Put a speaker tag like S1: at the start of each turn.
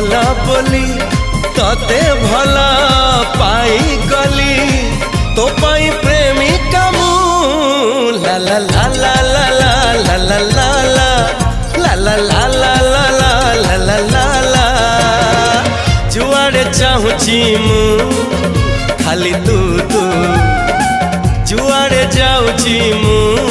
S1: भला बोली तते भला पाई गली तो पाई प्रेमिका मु ला ला ला ला ला ला ला ला ला ला ला ला ला ला ला ला ला जुआड़े चाहूची मु खाली तू तू जुआड़े जाऊची मु।